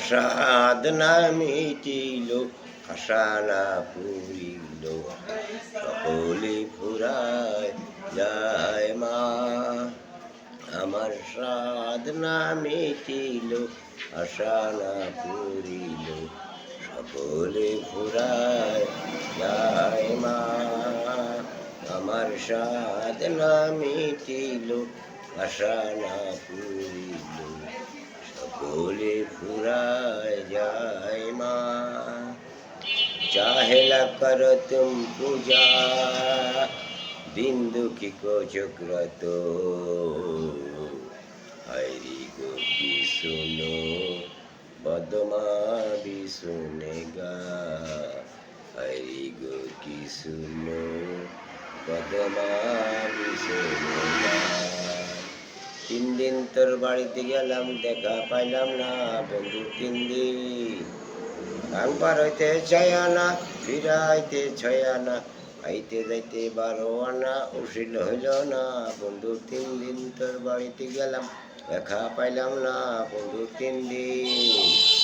সাধ না মিটিল, আশা না পুরিল, সকলে ফুরায় যায় মা। আমার সাধ না মিটিল, আশা না পুরিল, সকলে ফুরায় যায় মা। আমার সাধ না মিটিল, আশা না পুরিল, সকলে ফুরায় যায় মা। चाहेला करो तुम पूजा, दिन दुखी को चक्रतो, हरि को की सुनो, बदमा भी सुनेगा, हरि को की सुनो, बदमा भी सुनेगा। 3 दिन তোর বাড়িতে গেলাম, দেখা পাইলাম না বন্ধু 3 দিন। গান পার হইতে ছয় আনা, ফিরাইতে 6 আনা, আইতে যাইতে 12 আনা, উশিল হইল না বন্ধু 3 দিন তোর বাড়িতে গেলাম, দেখা পাইলাম না বন্ধু 3 দিন।